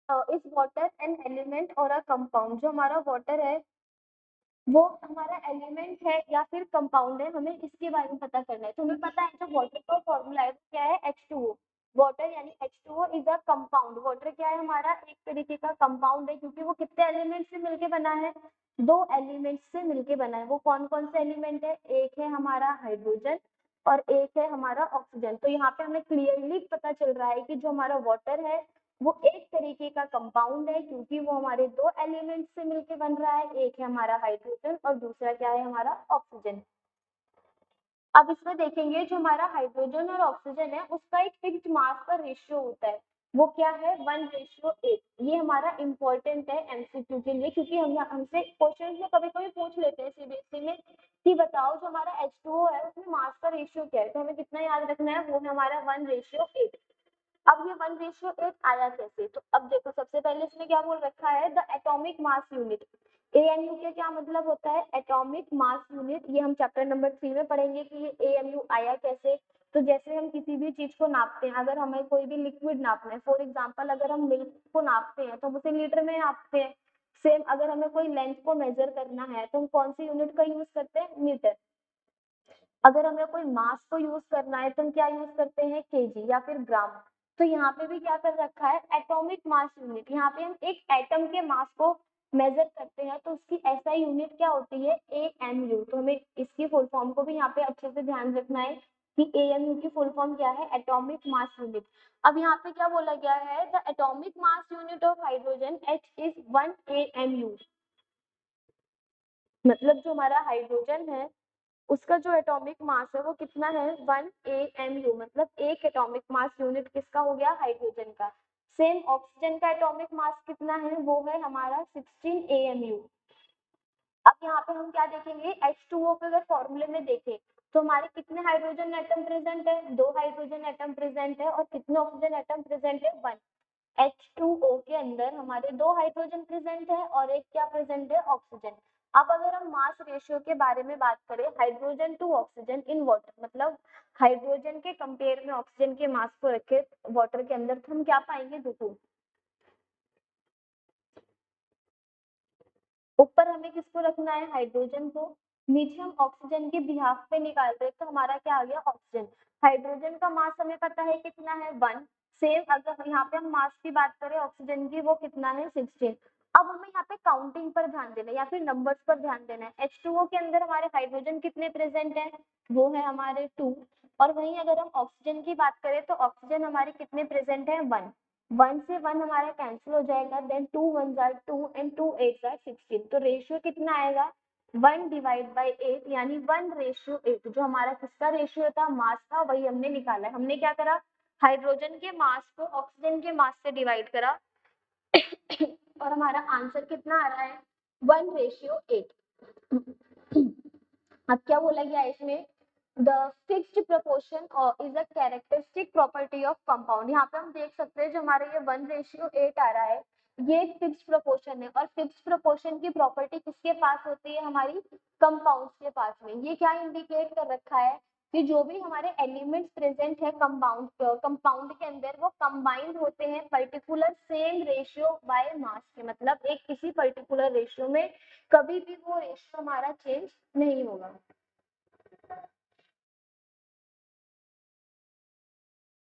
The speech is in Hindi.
इज वाटर एन एलिमेंट और अ कंपाउंड। जो हमारा वाटर है वो हमारा एलिमेंट है या फिर कंपाउंड है, हमें इसके बारे में पता करना है। तो हमें पता है जो वाटर का फॉर्मूला है वो क्या है, H2O। वाटर यानी H2O is a compound. Water क्या है हमारा, एक तरीके का कंपाउंड है, क्योंकि वो कितने एलिमेंट से मिलके बना है, दो एलिमेंट से मिलके बना है। वो कौन कौन से एलिमेंट है, एक है हमारा हाइड्रोजन और एक है हमारा ऑक्सीजन। तो यहाँ पे हमें क्लियरली पता चल रहा है कि जो हमारा वाटर है वो एक तरीके का कंपाउंड है, क्योंकि वो हमारे दो एलिमेंट्स से मिलके बन रहा है, एक है हमारा हाइड्रोजन और दूसरा क्या है हमारा ऑक्सीजन। अब इसमें देखेंगे जो हमारा हाइड्रोजन और ऑक्सीजन है उसका एक फिक्स्ड मास का रेशियो होता है, वो क्या है 1:8। ये हमारा इंपॉर्टेंट है एमसीक्यू के लिए, क्योंकि हम हमसे क्वेश्चन में कभी कभी पूछ लेते हैं सीबीएसई में कि बताओ जो हमारा H2O है उसमें मास का रेशियो क्या है, तो हमें कितना याद रखना है, वो है हमारा 1:8। अब ये 1:8 आया कैसे, तो अब देखो सबसे पहले इसमें क्या बोल रखा है, the atomic mass unit. AMU का क्या मतलब होता है, एटॉमिक मास यूनिट। ये हम चैप्टर नंबर 3 में पढ़ेंगे कि ये एएमयू आया कैसे। तो जैसे हम किसी भी चीज को नापते हैं, अगर हमें कोई भी लिक्विड नापना है, फॉर एग्जांपल अगर हम मिल्क को नापते हैं तो हम उसे लीटर में नापते हैं। सेम अगर हमें कोई लेंथ को मेजर करना है तो हम कौन सी यूनिट का यूज करते हैं, मीटर। अगर हमें कोई मास को यूज करना है तो हम क्या यूज करते हैं, केजी या फिर ग्राम। तो यहाँ पे भी क्या कर रखा है, एटॉमिक मास यूनिट। यहाँ पे हम एक एटम के मास को मेजर करते हैं तो उसकी एसआई यूनिट क्या होती है, एएमयू। तो हमें इसकी फुल फॉर्म को भी यहाँ पे अच्छे से ध्यान रखना है कि एएमयू की फुल फॉर्म क्या है, एटॉमिक मास यूनिट। अब यहाँ पे क्या बोला गया है, the atomic mass unit of hydrogen H is 1 AMU। मतलब जो हमारा हाइड्रोजन है उसका जो एटॉमिक मास है वो कितना है, 1 AMU। मतलब एक एटॉमिक मास यूनिट किसका हो गया, हाइड्रोजन का। सेम ऑक्सीजन का एटॉमिक मास कितना है, वो है हमारा 16 AMU। अब यहाँ पे हम क्या देखेंगे, H2O के अगर फॉर्मूले में देखें तो हमारे कितने हाइड्रोजन एटम प्रेजेंट है, दो हाइड्रोजन एटम प्रेजेंट है, और कितने ऑक्सीजन एटम प्रेजेंट है, 1। H2O के अंदर हमारे दो हाइड्रोजन प्रेजेंट है और एक क्या प्रेजेंट है, ऑक्सीजन। अब अगर हम मास रेशियो के बारे में बात करें, hydrogen to oxygen in water, मतलब हाइड्रोजन के कंपेयर में ऑक्सीजन के मास को रखे वाटर के अंदर, तो हम क्या पाएंगे, देखो ऊपर हमें किसको रखना है, हाइड्रोजन को। नीचे हम ऑक्सीजन के बिहाफ पे निकाल रहे हैं तो हमारा क्या आ गया, ऑक्सीजन। हाइड्रोजन का मास हमें पता है कितना है, 1। सेम अगर यहाँ पे हम मास की बात करें ऑक्सीजन की, वो कितना है, 16। अब हमें यहाँ पे काउंटिंग पर ध्यान देना है या फिर नंबर्स पर ध्यान देना है। H2O के अंदर हमारे हाइड्रोजन कितने प्रेजेंट है, वो है हमारे 2। और वहीं अगर हम ऑक्सीजन की बात करें तो ऑक्सीजन हमारे कितने प्रेजेंट है, 1। 1 से 1 हमारा कैंसिल हो जाएगा, देन 2 1 आर 2 एंड 2 8 आर 16। तो रेशियो कितना आएगा, 1/8 यानी 1:8। जो हमारा किसका रेशियो था, मास था, वही हमने निकाला है। हमने क्या करा, हाइड्रोजन के मास को ऑक्सीजन के मास से डिवाइड करा और हमारा आंसर कितना आ रहा है, 1:8। अब क्या बोला गया है इसमें, the fixed proportion is a characteristic property of compound. यहाँ पे हम देख सकते हैं जो हमारे ये 1:8 आ रहा है, ये एक फिक्स्ड प्रोपोर्शन है। और फिक्स्ड प्रोपोर्शन की प्रॉपर्टी किसके पास होती है, हमारी कंपाउंड्स के पास में। ये क्या इंडिकेट कर रखा है कि जो भी हमारे एलिमेंट्स प्रेजेंट है कंपाउंड के अंदर, वो कंबाइंड होते हैं particular same ratio by mass के। मतलब एक किसी पर्टिकुलर रेशियो में कभी भी वो रेशियो हमारा चेंज नहीं होगा।